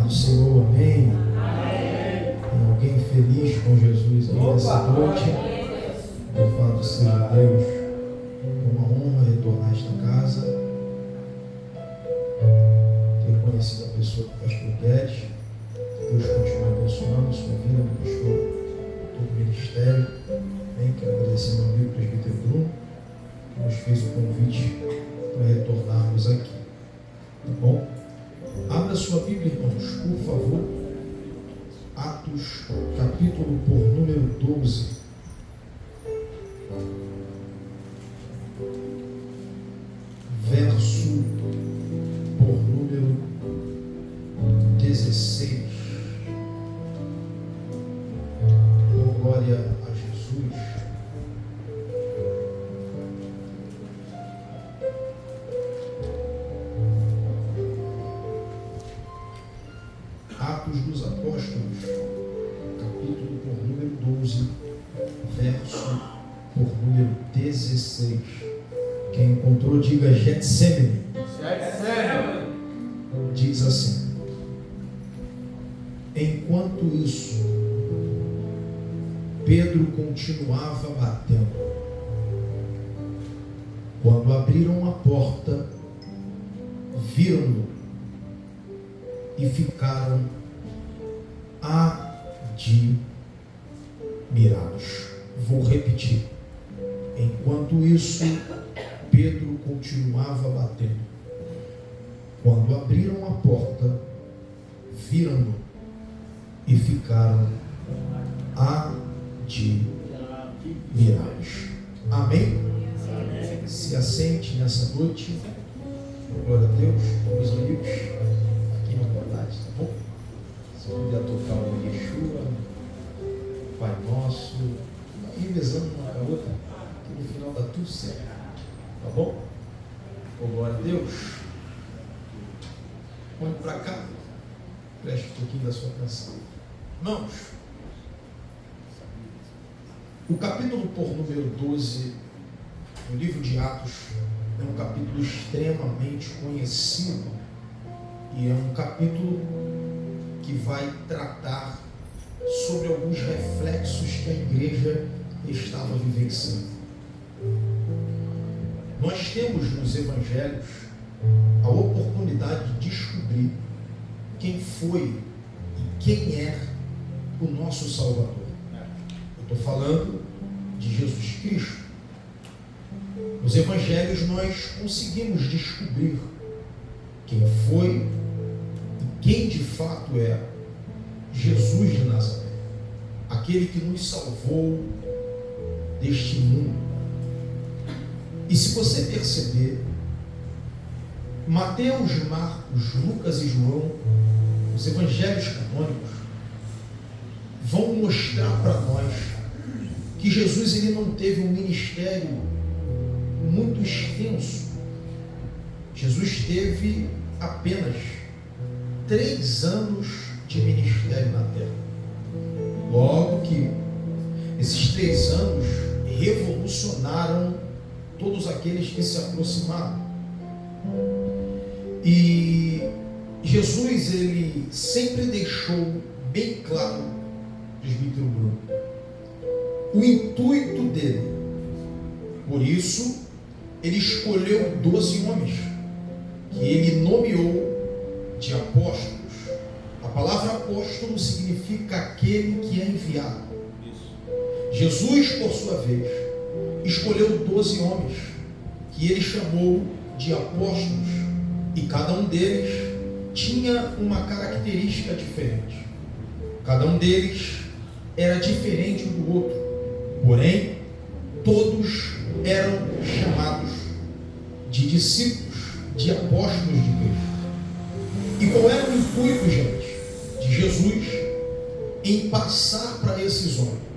do Senhor, amém? Tem alguém feliz com Jesus aí nessa noite? Louvado seja Deus. É uma honra retornar a esta casa. Ter conhecido a pessoa do pastor Guedes. Deus continue abençoando sua vida, meu pastor, todo o ministério. Bem, quero agradecer meu amigo presbítero Bruno, que nos fez o convite para retornarmos aqui. Tá bom? Abra sua Bíblia, irmãos, por favor. Atos, capítulo por número 12. Verso por número 16. Oh, glória a Jesus. Atos dos Apóstolos, capítulo por número 12, verso por número 16. Quem encontrou, diga Getsemane. Diz assim: enquanto isso, Pedro continuava batendo. Quando abriram a porta, viram-no e ficaram admirados. Vou repetir. Enquanto isso, Pedro continuava batendo. Quando abriram a porta, viram-no e ficaram admirados. Amém? Se assente nessa noite. Glória a Deus, meus amigos. Aqui na verdade, tá bom? Se puder tocar o Yeshua, Pai Nosso, revezando uma com a outra, que no final dá tudo certo. Tá bom? Glória a Deus. Olhe para cá. Preste um pouquinho da sua atenção. Irmãos, o capítulo por número 12 do livro de Atos é um capítulo extremamente conhecido e é um capítulo que vai tratar sobre alguns reflexos que a igreja estava vivenciando. Nós temos nos evangelhos a oportunidade de descobrir quem foi e quem é o nosso Salvador. Eu estou falando de Jesus Cristo. Nos evangelhos nós conseguimos descobrir quem foi e quem de fato é Jesus de Nazaré, aquele que nos salvou deste mundo. E se você perceber, Mateus, Marcos, Lucas e João, os evangelhos canônicos, vão mostrar para nós que Jesus ele não teve um ministério muito extenso. Jesus teve apenas 3 anos de ministério na terra. Logo que esses 3 anos revolucionaram todos aqueles que se aproximaram. E Jesus ele sempre deixou bem claro, presbítero Bruno, o intuito dele. Por isso ele escolheu 12 homens que ele nomeou de apóstolos. A palavra apóstolo significa aquele que é enviado. Jesus, por sua vez, escolheu 12 homens que ele chamou de apóstolos, e cada um deles tinha uma característica diferente. Cada um deles era diferente um do outro, porém todos eram chamados de discípulos, de apóstolos de Cristo. E qual era o intuito, gente, de Jesus em passar para esses homens?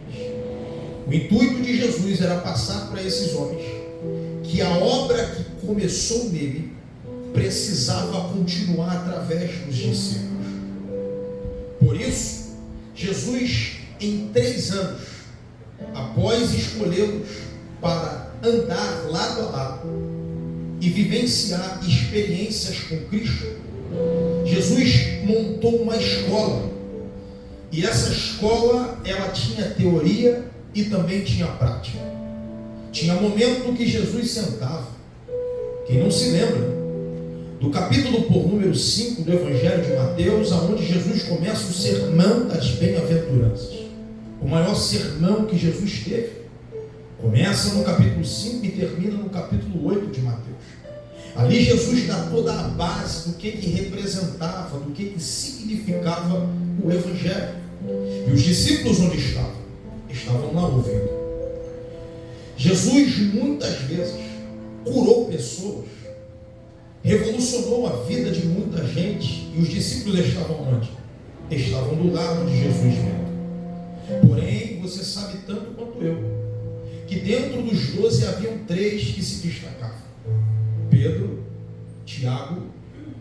O intuito de Jesus era passar para esses homens que a obra que começou nele precisava continuar através dos discípulos. Por isso, Jesus, em 3 anos, após escolhê-los para andar lado a lado e vivenciar experiências com Cristo, Jesus montou uma escola. E essa escola, ela tinha teoria e também tinha prática. Tinha momento que Jesus sentava. Quem não se lembra do capítulo por número 5 do Evangelho de Mateus, onde Jesus começa o sermão das bem-aventuranças. O maior sermão que Jesus teve. Começa no capítulo 5 e termina no capítulo 8 de Mateus. Ali Jesus dá toda a base do que representava, do que significava o Evangelho. E os discípulos onde estavam? Estavam lá ouvindo. Jesus muitas vezes curou pessoas, revolucionou a vida de muita gente, e os discípulos estavam onde? Estavam do lado de Jesus vendo. Porém, você sabe tanto quanto eu, que dentro dos 12 haviam 3 que se destacavam: Pedro, Tiago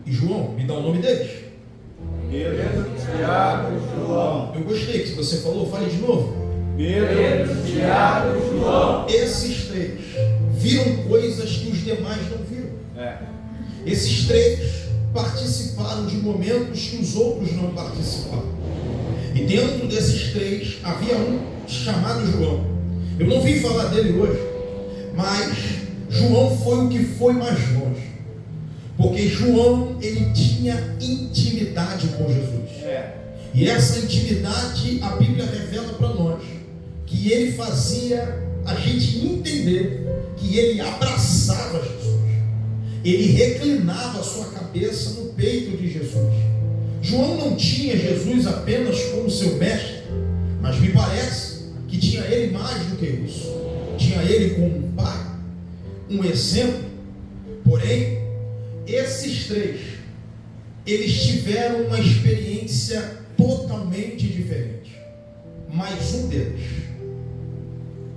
e João. Me dá o nome deles. Pedro, Tiago e João. Eu gostei que você falou, fale de novo. Pedro, Tiago e João. Esses 3 viram coisas que os demais não viram. Esses 3 participaram de momentos que os outros não participaram. E dentro desses 3 havia um chamado João. Eu não vim falar dele hoje, mas João foi o que foi mais longe. Porque João, ele tinha intimidade com Jesus. E essa intimidade, a Bíblia revela para nós que ele fazia a gente entender que ele abraçava Jesus. Ele reclinava a sua cabeça no peito de Jesus. João não tinha Jesus apenas como seu mestre, mas me parece que tinha ele mais do que isso. Tinha ele como um pai, um exemplo. Porém, esses 3, eles tiveram uma experiência totalmente diferente. Mas um deles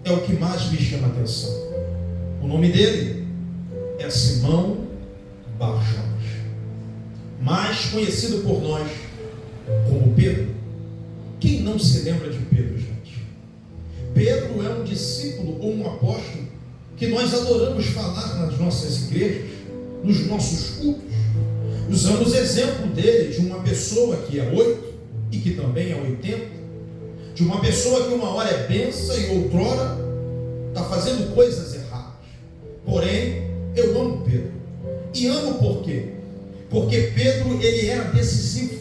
é o que mais me chama a atenção. O nome dele é Simão Bar-Jonas, mais conhecido por nós como Pedro. Quem não se lembra de Pedro, gente? Pedro é um discípulo ou um apóstolo que nós adoramos falar nas nossas igrejas, nos nossos cultos. Usamos exemplo dele, de uma pessoa que é 8 e que também é 80, de uma pessoa que uma hora é benção e outrora está fazendo coisas erradas. Porém, eu amo Pedro. E amo por quê? Porque Pedro, ele era decisivo.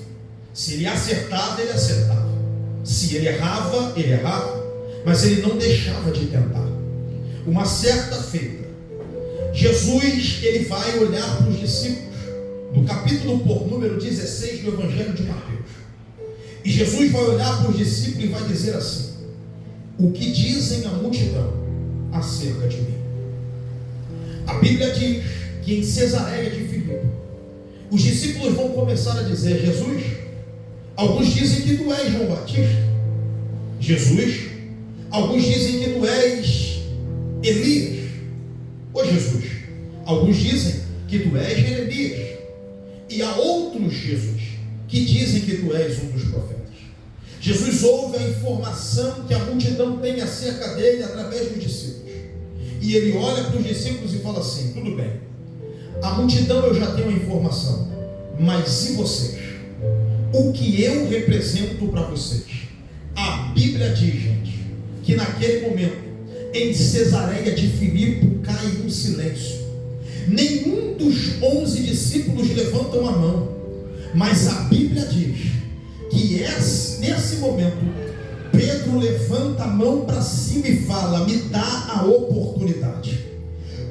Se ele acertava, ele acertava. Se ele errava, ele errava. Mas ele não deixava de tentar. Uma certa feita, Jesus, ele vai olhar para os discípulos, no capítulo por número 16 do Evangelho de Mateus. E Jesus vai olhar para os discípulos e vai dizer assim: o que dizem a multidão acerca de mim? A Bíblia diz que em Cesareia de Filipe, os discípulos vão começar a dizer: Jesus, alguns dizem que tu és João Batista. Jesus, alguns dizem que tu és Elias. Ô Jesus, alguns dizem que tu és Jeremias. E há outros, Jesus, que dizem que tu és um dos profetas. Jesus ouve a informação que a multidão tem acerca dele através dos discípulos. E ele olha para os discípulos e fala assim: tudo bem, a multidão eu já tenho a informação, mas e vocês? O que eu represento para vocês? A Bíblia diz, gente, que naquele momento, em Cesareia de Filipe, cai um silêncio. Nenhum dos 11 discípulos levantam a mão, mas a Bíblia diz que nesse momento Pedro levanta a mão para cima e fala: me dá a oportunidade.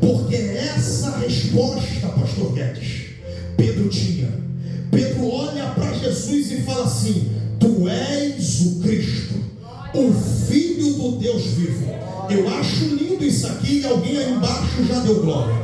Porque essa resposta, pastor Guedes, Pedro tinha. Pedro olha para Jesus e fala assim: tu és o Cristo, o Filho do Deus vivo. Eu acho lindo isso aqui, e alguém aí embaixo já deu glória.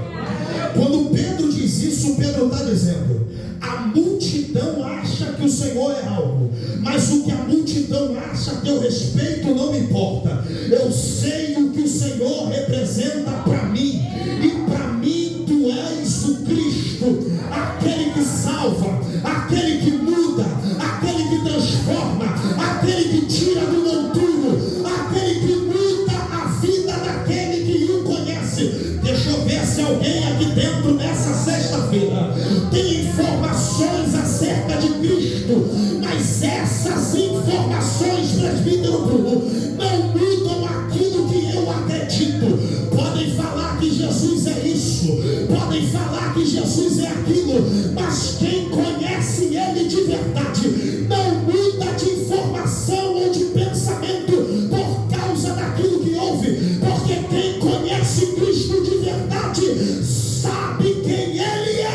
Quando Pedro diz isso, Pedro está dizendo: a multidão acha que o Senhor é algo, mas o que a multidão acha a teu respeito não me importa. Eu sei o que o Senhor representa para mim, e para mim tu és o Cristo, aquele que salva, aquele que muda, aquele que transforma, aquele que tira do monturo, aquele que muda a vida daquele que o conhece. Deixa eu ver se alguém aqui dentro nessa sexta-feira tem informações acerca de Cristo, mas essas informações, presbítero Bruno, não mudam aquilo que eu acredito. Podem falar que Jesus é isso, podem falar que Jesus é aquilo, mas quem conhece Ele de verdade não muda de informação ou de pensamento por causa daquilo que ouve, porque quem conhece Cristo de verdade sabe quem Ele é.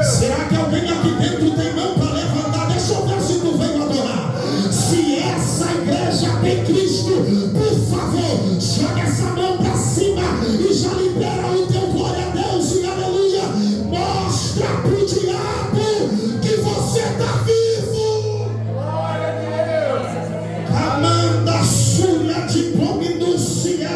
Será que alguém aqui dentro tem mão para levantar? Deixa eu ver se tu veio adorar. Se essa igreja tem Cristo, por favor, joga essa mão para cima e já libera o teu glória a Deus e aleluia. Mostra pro diabo que você está vivo. Glória a Deus. Amanda Súria de Pominúcia.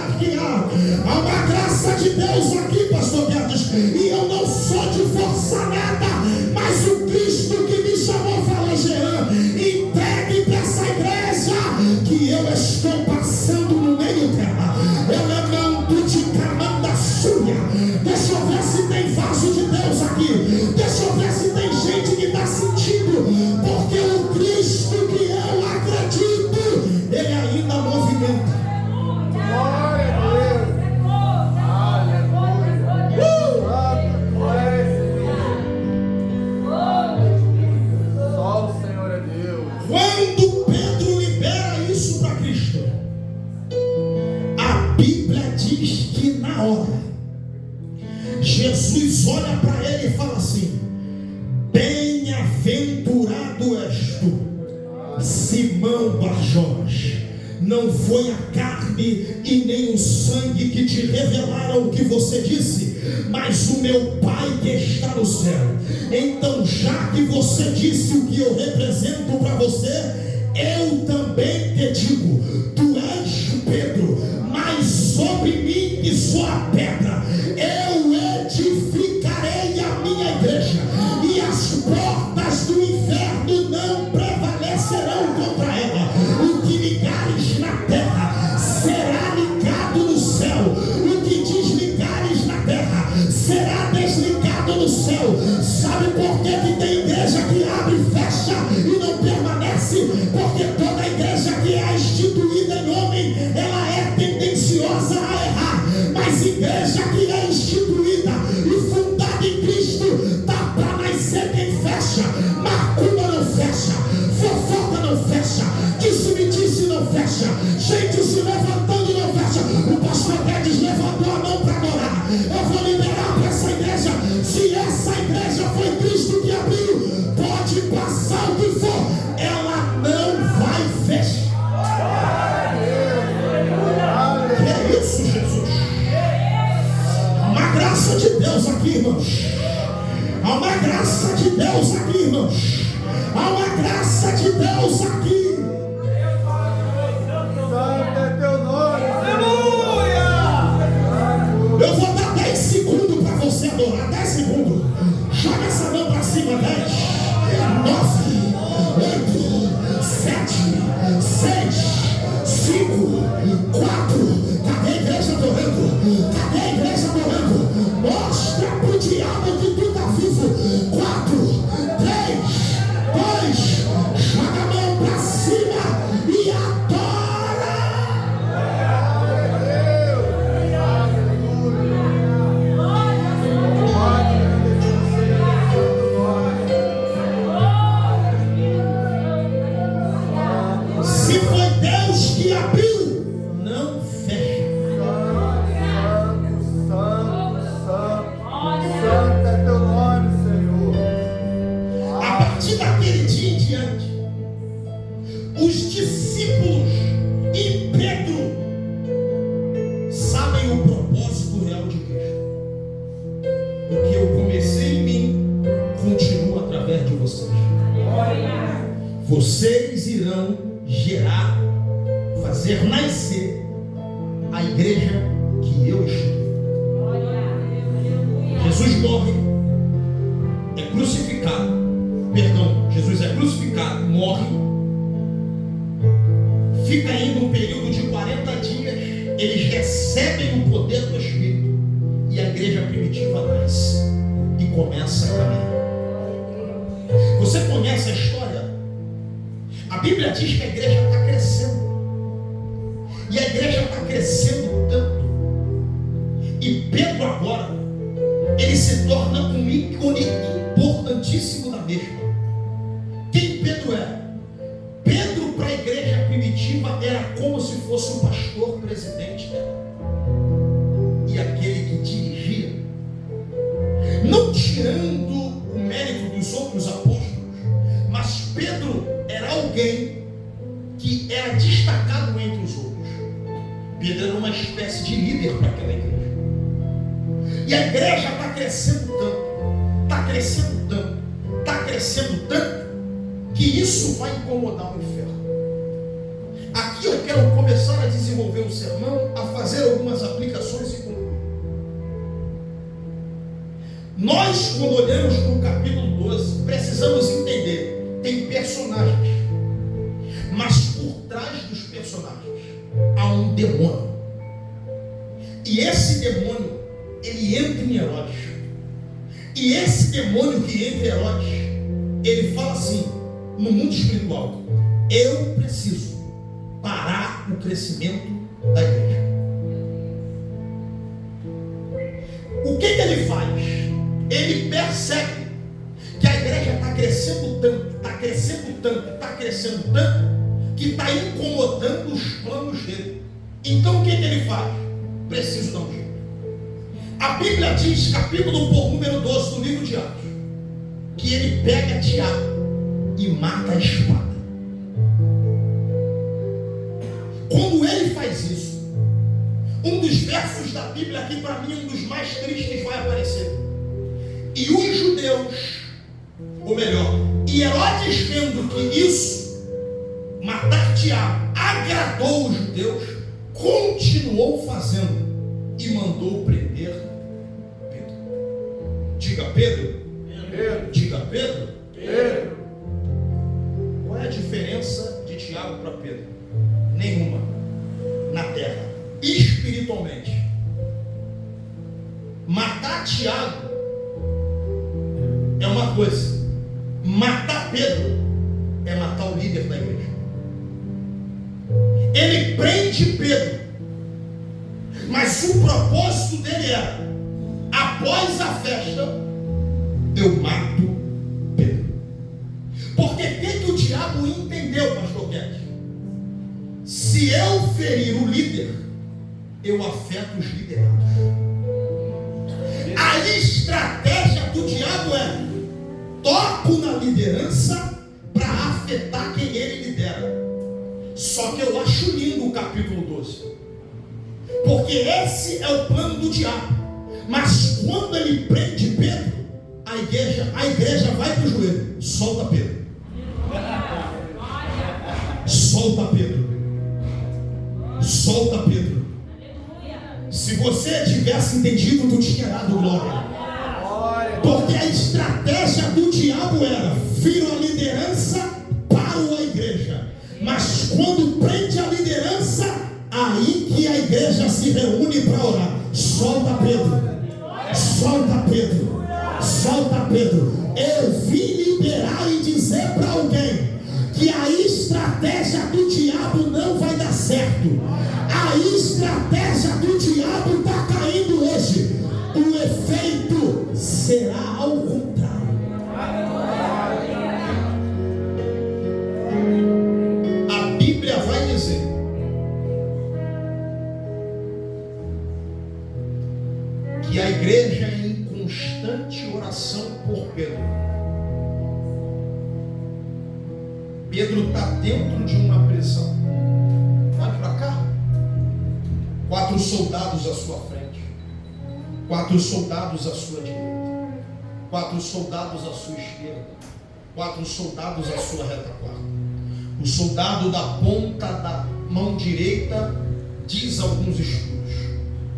Há uma graça de Deus aqui, pastor Guedes, e eu não sou de força nada, mas o Cristo que me chamou falou: Jean, entregue para essa igreja que eu estou passando no meio dela. Elemento de Camanda Súria. Deixa eu ver se tem vaso de Deus aqui. Deixa eu ver se tem gente que está sentindo, porque o Cristo que eu acredito, ele ainda movimenta. Glória a Deus. Só o Senhor é Deus. Quando Pedro libera isso para Cristo, a Bíblia diz que na hora Jesus olha para ele e fala assim: bem-aventurado és tu, Simão Barjós. Não foi a carne e nem o sangue que te revelaram o que você disse, mas o meu Pai que está no céu. Então, já que você disse o que eu represento para você, eu também te digo: tu és Pedro, mas sobre mim que sou a pedra, eu edificarei a minha igreja, e as portas do inferno não prevalecerão contra ela. O que ligares na terra será ligado no céu, o que desligares na terra será desligado no céu. Sabe por que tem igreja que abre e fecha e não permanece? Porque toda igreja que é instituída em homem, ela é tendenciosa a errar, mas igreja que é instituída e fundada em Cristo, dá para nascer quem fecha. Macumba não fecha, fofoca não fecha, disse-me-disse não fecha, gente se levantando não fecha. O pastor Guedes levantou a mão para adorar. Eu vou liberar para essa igreja. Se essa igreja foi Cristo que abriu, pode passar o que for, ela não vai fechar. Que é isso, Jesus? Há uma graça de Deus aqui, irmãos. Há uma graça de Deus aqui, irmãos. Há uma graça de Deus aqui. Santo é teu nome. Eu vou dar 10 segundos para você adorar. 10 segundos. Joga essa mão para cima. 10, 9, 8, 7, 6, 5, 4. Cadê a igreja adorando? Cadê a igreja adorando? Mostra pro diabo que tu tá vivo. 4, 3, 2. Joga a mão para cima e adora. Se foi Deus que abriu, não fecha. Santo é teu nome, Senhor. A partir daquele dia em diante, os discípulos e Pedro sabem o propósito real de Cristo. O que eu comecei em mim continua através de vocês. Vocês irão gerar, fazer nascer a igreja que eu estou. Jesus morre, é crucificado. Perdão, Jesus é crucificado, morre. Fica ainda um período de 40 dias. Eles recebem o poder do Espírito e a igreja primitiva nasce. começa a caminhar. Você conhece a história? A Bíblia diz que a igreja está crescendo. E a igreja está crescendo tanto. E Pedro agora, ele se torna um ícone importantíssimo da mesma. Quem Pedro é? Pedro, para a igreja primitiva, era como se fosse o pastor presidente dela. E aquele que dirigia. Não tirando o mérito dos outros apóstolos, mas Pedro era alguém que era destacado entre os outros. Pedro era uma espécie de líder para aquela igreja. E a igreja está crescendo tanto, está crescendo tanto, está crescendo tanto, que isso vai incomodar o inferno. Aqui eu quero começar a desenvolver um sermão, a fazer algumas aplicações e concluir. Nós, quando olhamos para o capítulo 12, precisamos entender, tem personagens, mas por trás dos personagens há um demônio. E esse demônio, ele entra em Herodes. E esse demônio que entra em Herodes, ele fala assim, no mundo espiritual: eu preciso parar o crescimento da igreja. O que ele faz? Ele percebe que a igreja está crescendo tanto, está crescendo tanto, está crescendo tanto, que está incomodando os planos dele. Então o que ele faz? Preciso dar um jeito. A Bíblia diz, capítulo por número 12 do livro de Atos, que ele pega Tiago e mata a espada. Quando ele faz isso, um dos versos da Bíblia aqui para mim, um dos mais tristes, vai aparecer. E os judeus, ou melhor, e Herodes, vendo que isso, matar Tiago, agradou os judeus, continuou fazendo e mandou prender Pedro. Diga Pedro. Pedro. Diga Pedro. Pedro. Qual é a diferença de Tiago para Pedro? Nenhuma. Na terra, espiritualmente, matar Tiago é uma coisa, matar Pedro é matar o líder da igreja. Ele prende Pedro, mas o propósito dele era: após a festa, eu mato Pedro. Porque o que o diabo entendeu, pastor Guedes? Se eu ferir o líder, eu afeto os liderados. A estratégia do diabo é: toco na liderança para afetar quem ele lidera. Só que eu acho lindo o capítulo 12, porque esse é o plano do diabo. Mas quando ele prende Pedro, a igreja vai para o joelho. Solta Pedro. Solta Pedro. Solta Pedro. Se você tivesse entendido, tu tinha dado glória. Porque a estratégia do diabo era: vira a liderança para a igreja. Mas quando prende a liderança, aí que a igreja se reúne para orar. Solta Pedro. Solta Pedro. Solta Pedro. Eu vim liberar e dizer para alguém que a estratégia do diabo não vai dar certo. A estratégia do diabo está caindo hoje. O efeito será ao contrário. A Bíblia vai dizer que a igreja é em constante oração por Pedro. Pedro está dentro de uma prisão. Vai para cá. 4 soldados à sua frente, 4 soldados à sua direita, 4 soldados à sua esquerda, 4 soldados à sua retaguarda. O soldado da ponta da mão direita, diz alguns estudos,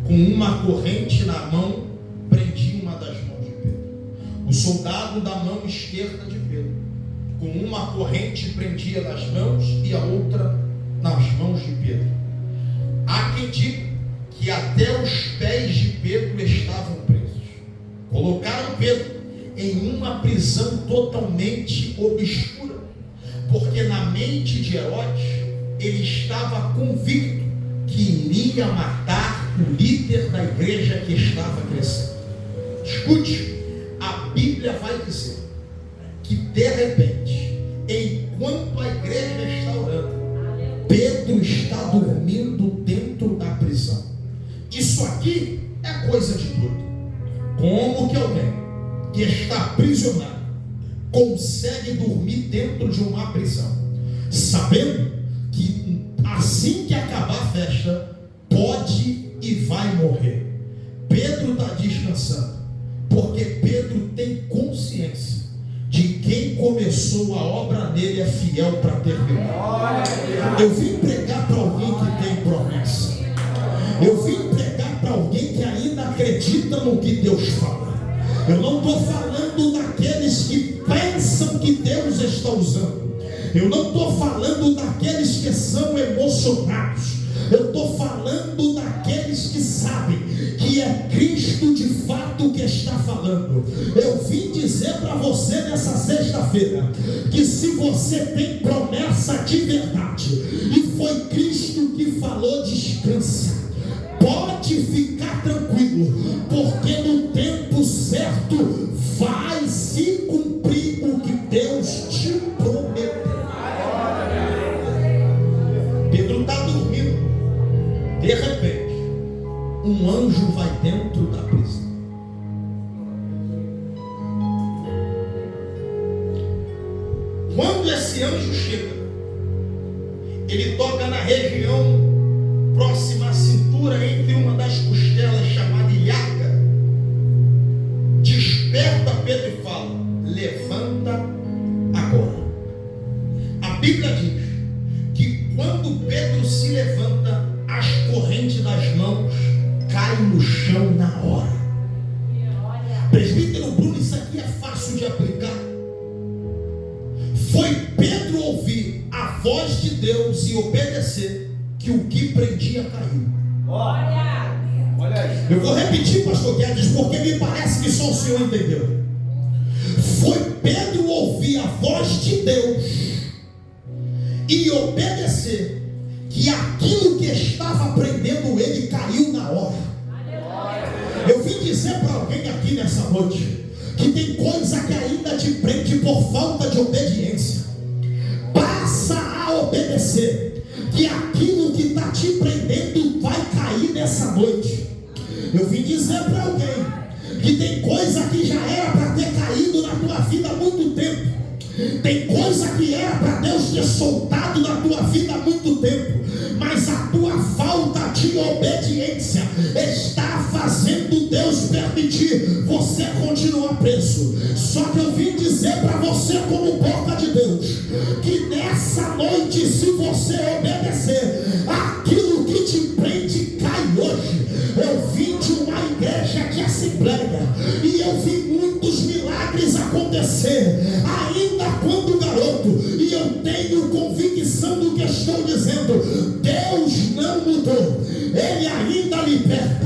com uma corrente na mão, prendia uma das mãos de Pedro. O soldado da mão esquerda de Pedro, com uma corrente prendia nas mãos e a outra nas mãos de Pedro. Há quem diga que até os pés de Pedro estavam presos. Colocaram Pedro em uma prisão totalmente obscura, porque na mente de Herodes ele estava convicto que iria matar o líder da igreja que estava crescendo. Escute, a Bíblia vai dizer que de repente, enquanto a igreja está orando, Pedro está dormindo dentro da prisão. Isso aqui é coisa de doido. Como que alguém que está aprisionado consegue dormir dentro de uma prisão, sabendo que assim que acabar a festa, pode e vai morrer? Pedro está descansando, porque Pedro tem consciência de quem começou a obra nele é fiel para terminar. Eu vim pregar para alguém que tem promessa. Eu vim pregar para alguém que ainda acredita no que Deus fala. Eu não estou falando daqueles que pensam que Deus está usando. Eu não estou falando daqueles que são emocionados. Eu estou falando daqueles que sabem que é Cristo de fato que está falando. Eu vim dizer para você nessa sexta-feira que se você tem promessa de verdade e foi Cristo que falou, descansa. Pode ficar tranquilo, porque no tempo certo vai se cumprir o que Deus te prometeu. Pedro está dormindo. De repente, um anjo vai dentro da prisão. Quando esse anjo chega, ele toca na região próxima à cintura, entre uma das costelas, chamada ilhaca. Desperta Pedro e fala: levanta agora. A Bíblia diz que quando Pedro se levanta, as correntes das mãos caem no chão na hora. Presbítero Bruno, isso aqui é fácil de aplicar. Foi Pedro ouvir a voz de Deus e obedecer que o que prendia caiu. Olha aí. Eu vou repetir, pastor Guedes, porque me parece que só o senhor entendeu. Foi Pedro ouvir a voz de Deus e obedecer que aquilo que estava prendendo ele caiu na hora. Eu vim dizer para alguém aqui nessa noite que tem coisa que ainda te prende por falta de obediência. Passa a obedecer, que aquilo que está te prendendo vai cair nessa noite. Eu vim dizer para alguém que tem coisa que já era para ter caído na tua vida há muito tempo. Tem coisa que era para Deus ter soltado na tua vida há muito tempo, mas a tua falta de obediência está fazendo Deus permitir você continuar preso. Só que eu vim dizer para você, como boca de Deus, que nessa noite, se você obedecer, aquilo que te prende cai hoje. Eu vim de uma igreja de assembleia e eu vi muitos milagres acontecer, ainda quando garoto, e eu tenho convicção do que estou dizendo. Deus não mudou, Ele ainda liberta,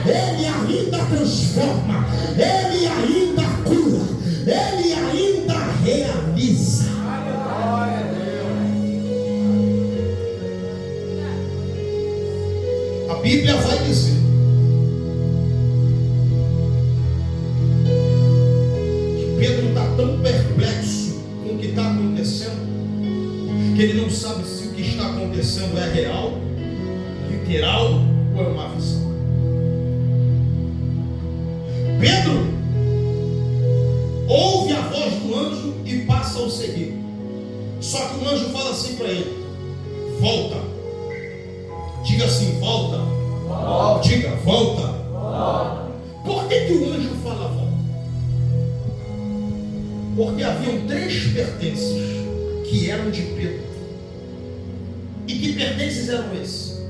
Ele ainda transforma, Ele ainda cura, Ele ainda realiza. A Bíblia vai dizer que Pedro está tão perplexo com o que está acontecendo que ele não sabe se o que está acontecendo é real, literal ou é uma visão. Pedro ouve a voz do anjo e passa a o seguir. Só que o anjo fala assim para ele: volta. Diga assim: volta. Volta. Diga: volta. Volta. Por que o anjo fala volta? Porque haviam 3 pertences que eram de Pedro. E que pertences eram esses?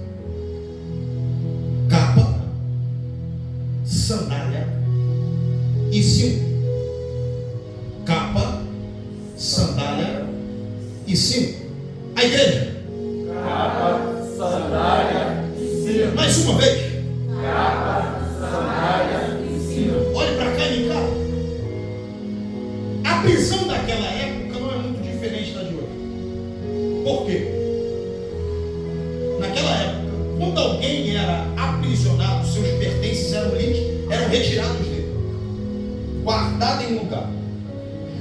Capa, sandália e cinto. Capa, sandália e cinto. A igreja: Capa, sandália e cinto. mais uma vez. Capa, sandália e cinto. Olhe para cá e me cá. A prisão daquela época não é muito diferente da de hoje. Por quê? Naquela época, quando alguém era aprisionado, seus pertences eram retirados dele, guardados em um lugar.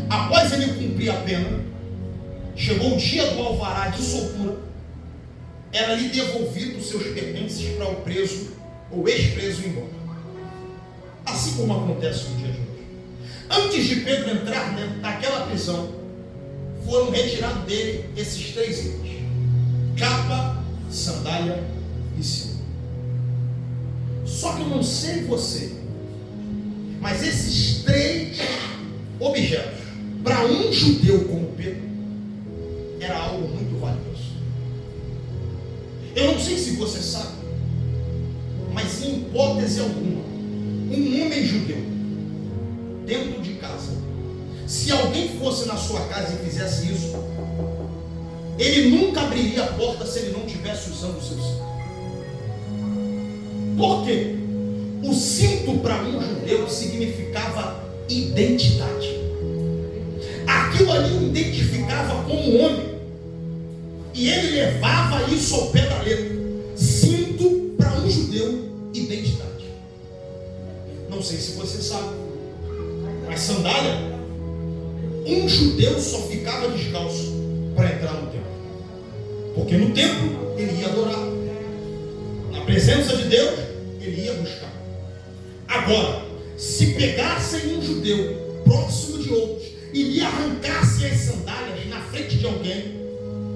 Após ele cumprir a pena, chegou o dia do alvará de soltura, era-lhe devolvido os seus pertences para o preso ou ex-preso ir embora. Assim como acontece no dia de hoje. Antes de Pedro entrar naquela prisão, foram retirados dele esses 3 itens: capa, sandália e cinto. Só que eu não sei você, mas esses 3 objetos, para um judeu como Pedro, era algo muito valioso. Eu não sei se você sabe, mas em hipótese alguma, um homem judeu, dentro de casa, se alguém fosse na sua casa e fizesse isso, ele nunca abriria a porta se ele não estivesse usando o seu cinto. Por quê? O cinto para um judeu significava identidade. Aquilo ali o identificava como homem. E ele levava isso ao pé da letra. Cinto para um judeu, identidade. Não sei se você sabe, mas sandália, um judeu só ficava descalço para entrar no templo. Porque no templo ele ia adorar. Na presença de Deus, ele ia buscar. Agora, se pegassem um judeu próximo de outros e lhe arrancassem as sandálias na frente de alguém,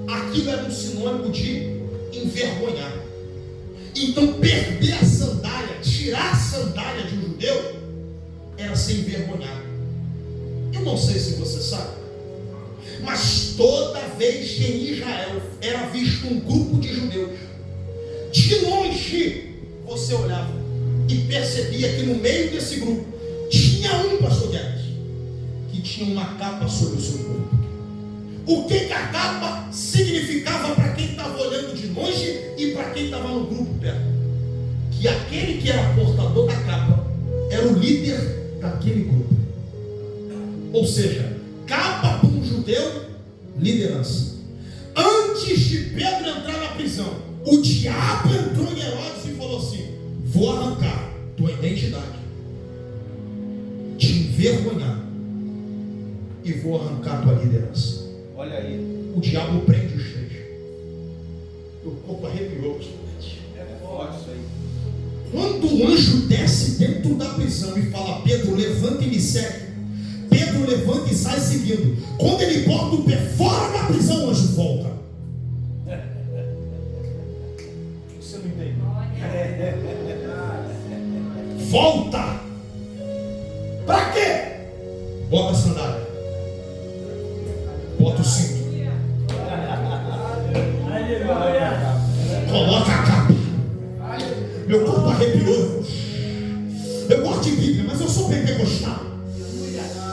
aquilo era um sinônimo de envergonhar. Então perder a sandália, tirar a sandália de um judeu, era ser envergonhado. Eu não sei se você sabe, mas toda vez que em Israel era visto um grupo de judeus, de longe você olhava e percebia que no meio desse grupo tinha um, pastor Guedes, que tinha uma capa sobre o seu corpo. O que a capa significava para quem estava olhando de longe e para quem estava no grupo perto? Que aquele que era portador da capa era o líder daquele grupo. Ou seja, capa para um judeu, liderança. Antes de Pedro entrar na prisão, o diabo entrou em Herodes e falou assim: vou arrancar tua identidade, te envergonhar e vou arrancar tua liderança. Olha aí. O diabo prende os 3. O corpo arrepiou. É forte isso aí. Quando o anjo desce dentro da prisão e fala: Pedro, levanta e me segue. Pedro levanta e sai seguindo. Quando ele bota o pé fora da prisão, o anjo volta. Você não entende? Volta. Para quê? Bota a sandália. Bota o cinto. Coloca a capa. Meu corpo arrepiou. Eu gosto de Bíblia, mas eu sou pentecostal.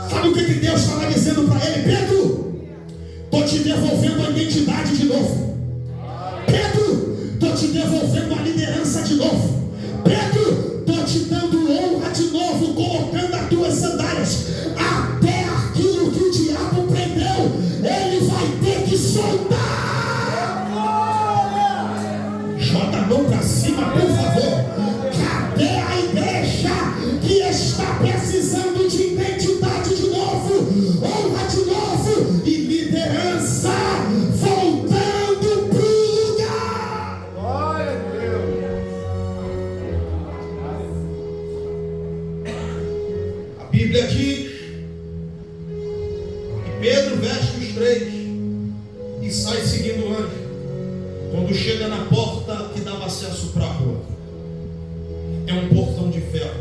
Sabe o que Deus estava dizendo para ele? Pedro, estou te devolvendo a identidade de novo. Pedro, estou te devolvendo a liderança de novo. Pedro, estou te dando honra de novo, colocando as tuas sandálias. Até aquilo que o diabo prendeu, ele vai ter que soltar. Joga a mão para cima, por favor. Cadê a igreja que está precisando de identidade de novo, honra de novo e liderança voltando para o lugar? Glória a Deus. A Bíblia diz que Pedro veste os 3 e sai seguindo o anjo. Quando chega na porta que dava acesso para a rua, é um portão de ferro.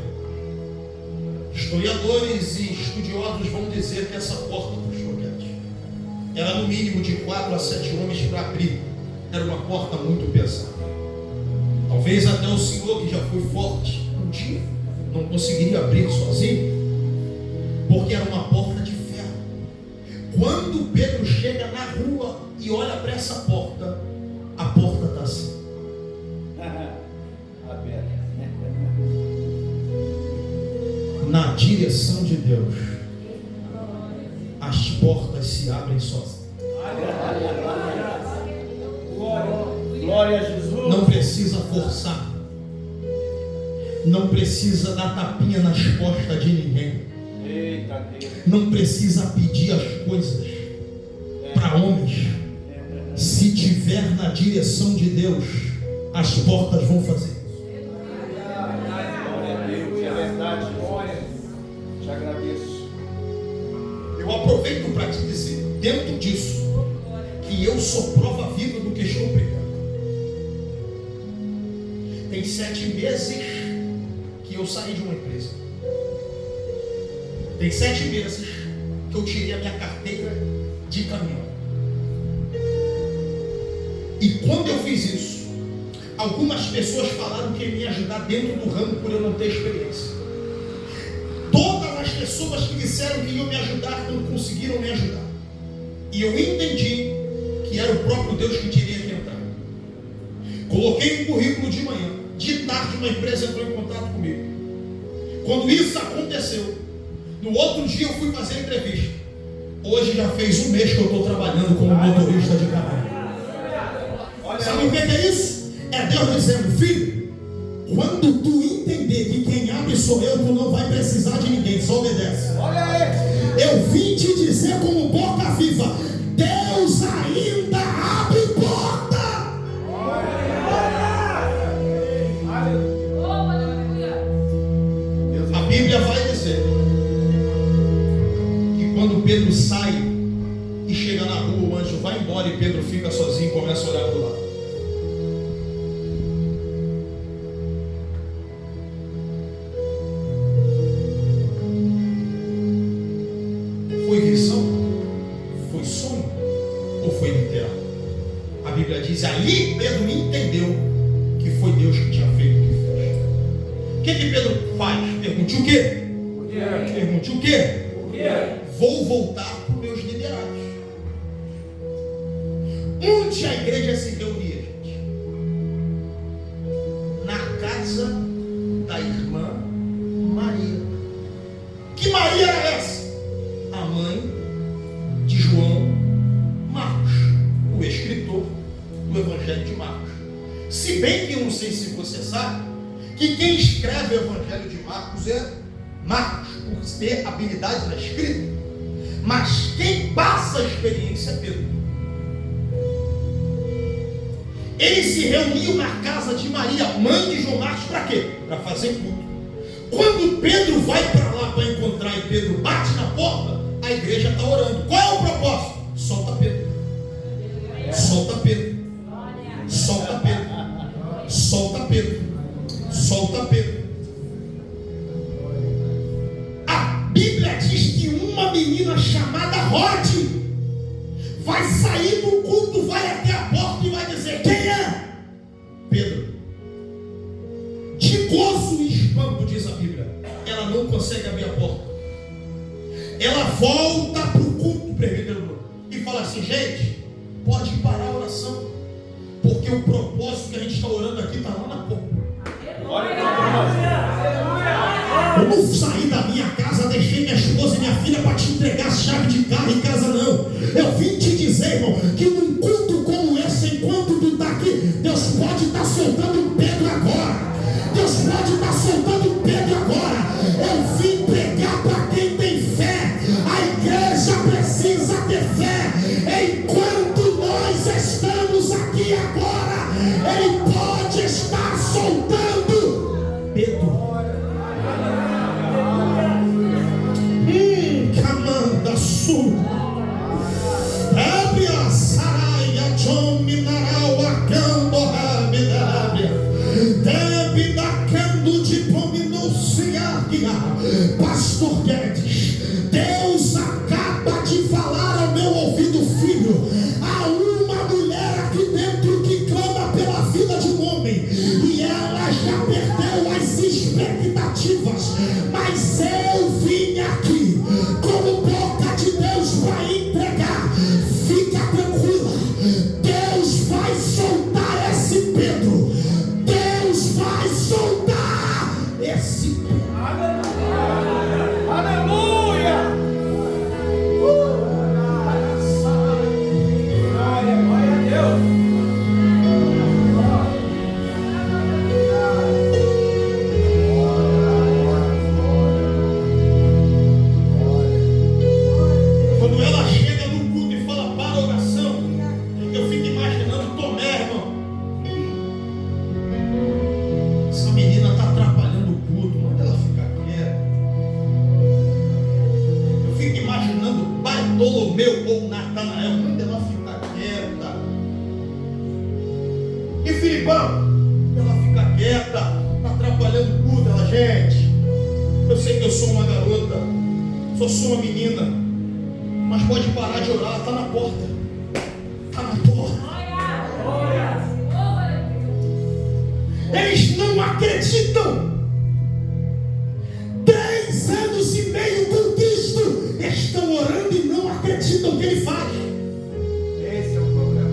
Historiadores e estudiosos vão dizer que essa porta, pastor Guedes, era no mínimo de 4 a 7 homens para abrir. Era uma porta muito pesada. Talvez até o senhor, que já foi forte um dia, não conseguiria abrir sozinho, porque era uma porta de ferro. Quando Pedro chega na rua e olha para essa porta, a porta está assim. Na direção de Deus. A portas se abrem sozinhas. Glória a Jesus. Não precisa forçar. Não precisa dar tapinha nas costas de ninguém. Eita Deus. Não precisa pedir as coisas para homens. Se tiver na direção de Deus, as portas vão fazer. Glória a Deus, é verdade. Te agradeço. Eu aproveito para te dizer, dentro disso, que eu sou prova viva do que estou pregando. Tem 7 meses que eu saí de uma empresa. Tem 7 meses que eu tirei a minha carteira de caminhão. E quando eu fiz isso, algumas pessoas falaram que iam me ajudar dentro do ramo por eu não ter experiência. Todas as pessoas que disseram que iam me ajudar não conseguiram me ajudar. E eu entendi que era o próprio Deus que teria que entrar. Coloquei um currículo de manhã. De tarde uma empresa entrou em contato comigo. Quando isso aconteceu, no outro dia eu fui fazer a entrevista. Hoje já fez 1 mês que eu estou trabalhando como motorista de caminhão. Sabe o que é isso? É Deus dizendo: filho, quando tu entender que quem abre sou eu, tu não vai precisar de ninguém, só obedece. Olha aí. Eu vim te dizer como boca viva, Deus ainda abre porta. A Bíblia vai dizer que quando Pedro sai e chega na rua, o anjo vai embora e Pedro fica sozinho e começa a olhar para o lado. Foi visão? Foi sonho? Ou foi literal? A Bíblia diz, ali Pedro entendeu que foi Deus que tinha feito o que fez. O que Pedro faz? Pergunte o quê? Pergunte o quê? Vou voltar para os meus liderados. Onde a igreja se reunia, gente? Na casa da irmã Maria. Que Maria era essa? A mãe de João Marcos, o escritor do Evangelho de Marcos. Se bem que eu não sei se você sabe, que quem escreve o Evangelho de Marcos é Marcos, por ter habilidade na escrita. Mas quem passa a experiência é Pedro. Eles se reuniam na casa de Maria, mãe de João Marcos, para quê? Para fazer culto. Quando Pedro vai para lá para encontrar e Pedro bate na porta, a igreja está orando. Qual é o propósito? Solta Pedro. Solta Pedro. Solta Pedro. Solta Pedro. Solta Pedro. A Bíblia diz que uma menina chamada Rod vai sair do culto, vai até a porta e vai dizer: quem é? Pedro. De gozo e espanto, diz a Bíblia, ela não consegue abrir a porta. Ela volta para o culto, presbítero, e fala assim: gente, pode parar a oração, porque o propósito que a gente está orando aqui está lá na porta. Eu não saí da minha casa, deixei minha esposa e minha filha para te entregar a chave de carro em casa, não. Eu vim te dizer, irmão, que num culto como esse, enquanto tu está aqui, Deus pode estar soltando um Pedro agora. Deus pode estar soltando um Pedro agora. Eu vim pregar para quem tem fé. A igreja precisa ter fé. Enquanto nós estamos aqui agora, Ele pode estar soltando Pedro. Camanda sul. Abre a saraia, John Mineral, a Candorra, Minerábia. Deve da Cando de Pominúcia, Pastor Guedes. Deus acaba de falar ao meu ouvido, filho. Há uma mulher aqui dentro que clama pela vida de um homem, e ela já perdeu as expectativas. Mas eu vim aqui como boca de Deus para Bartolomeu ou Natanael, manda ela ficar quieta. E Filipão, ela fica quieta, está atrapalhando o culto, ela, gente. Eu sei que eu sou uma garota, sou uma menina, mas pode parar de orar, está na porta. Está na porta. Eles não acreditam. 3 anos e meio com Cristo, estão orando e não acreditam que Ele faz. Esse é o problema.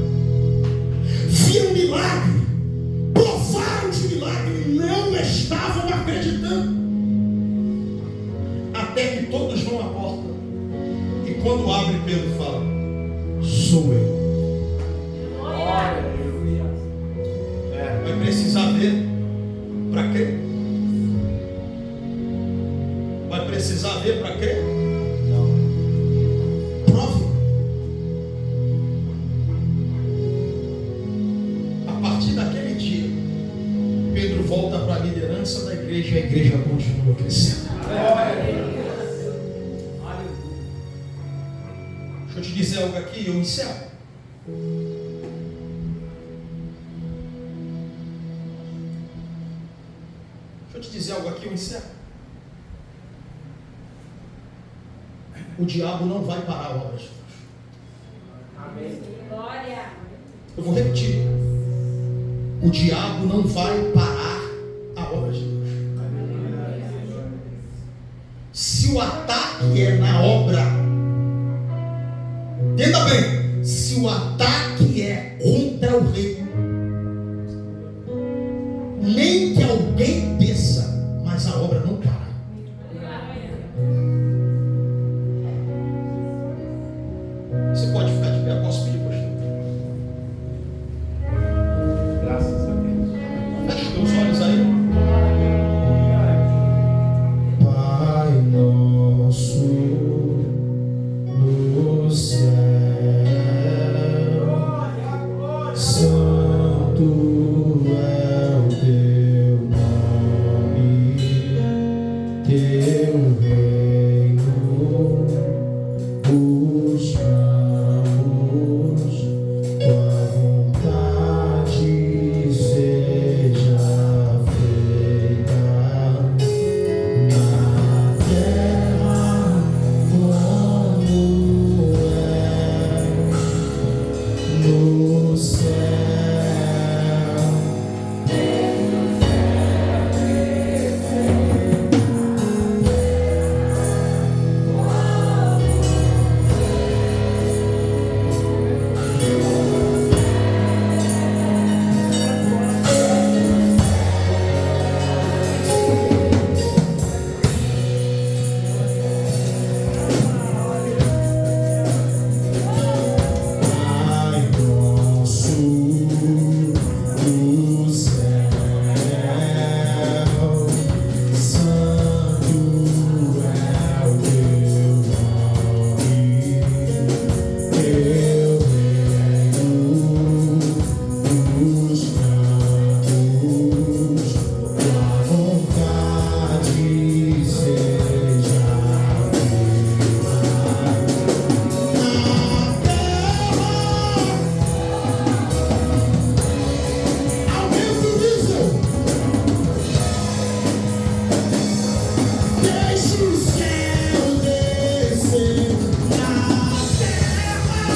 Viram milagre, provaram de milagre, não estavam acreditando. Até que todos vão à porta. E quando abre, Pedro fala: sou eu. Vai precisar ver para crer? Vai precisar ver para crer? Não. Prove. A partir daquele dia, Pedro volta para a liderança da igreja e a igreja continua crescendo. Deixa eu te dizer algo aqui e eu encerro. Deixa eu te dizer algo aqui, eu encerro. O diabo não vai parar a obra de Deus. Amém. Glória. Eu vou repetir. O diabo não vai parar a obra de Deus. Se o ataque é na obra, entenda bem, se o ataque é contra o reino, nem que alguém desça, mas a obra não para. Você pode ficar de pé, posso pedir, pastor? Graças a Deus. Feche os teus olhos aí. Pai nosso no céu, santo é o teu nome, teu reino, buscamos tua vontade seja feita na terra como é no céu. Pai nosso no céu, santo é o teu nome, teu reino, buscamos tua vontade seja feita na terra. Aumenta o diesel. Deixa o céu descer na terra.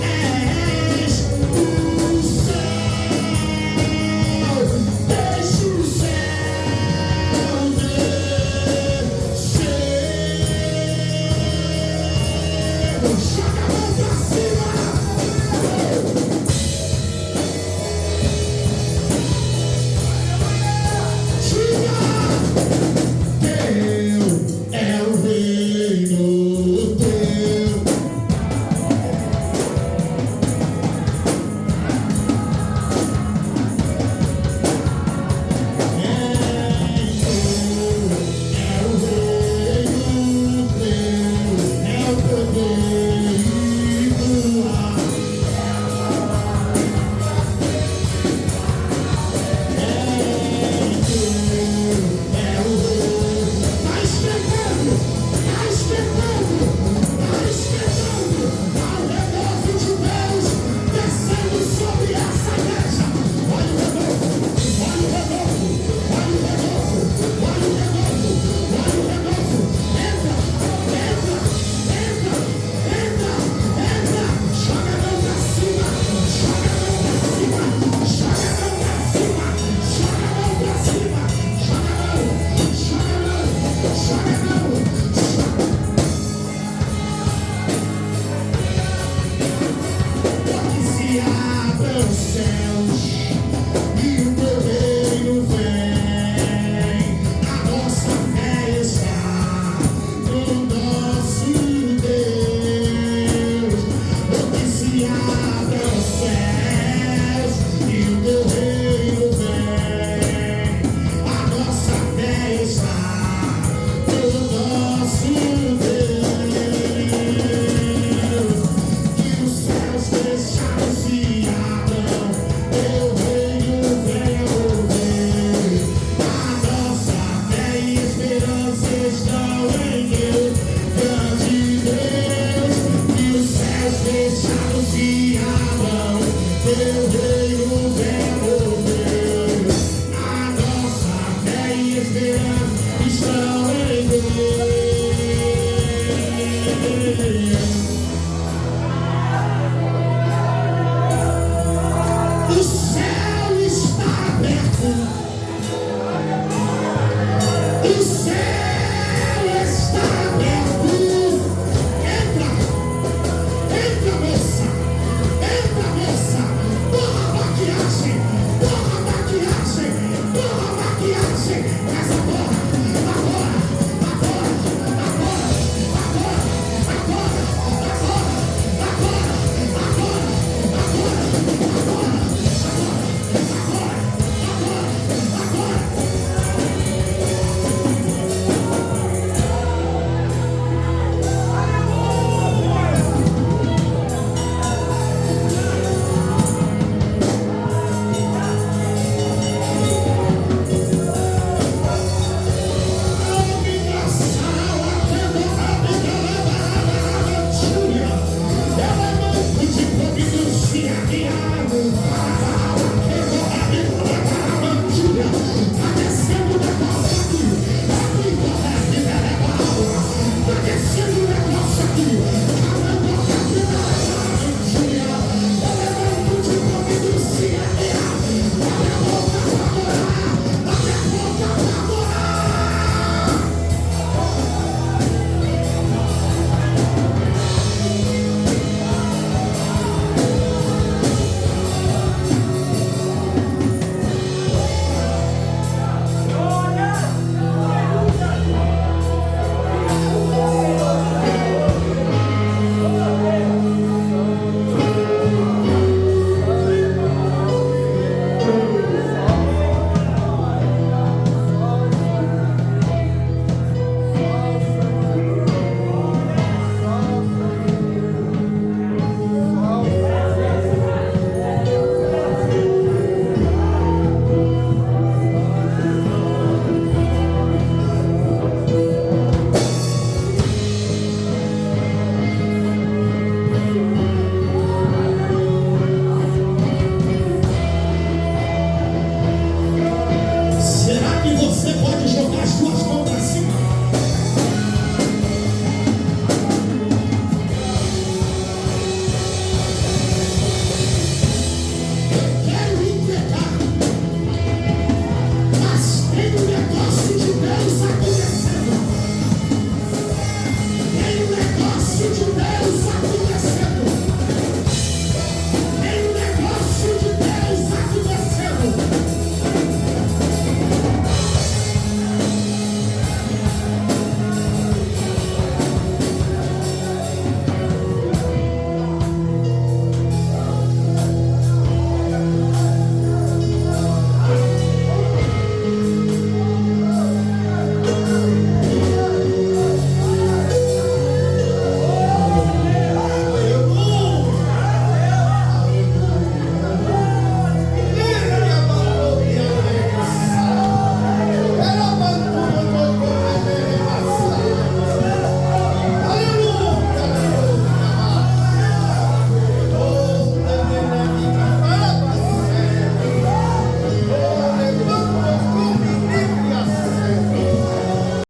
És o céu. Deixa o céu descer. Joga a mão pra cima. Teu é o reino.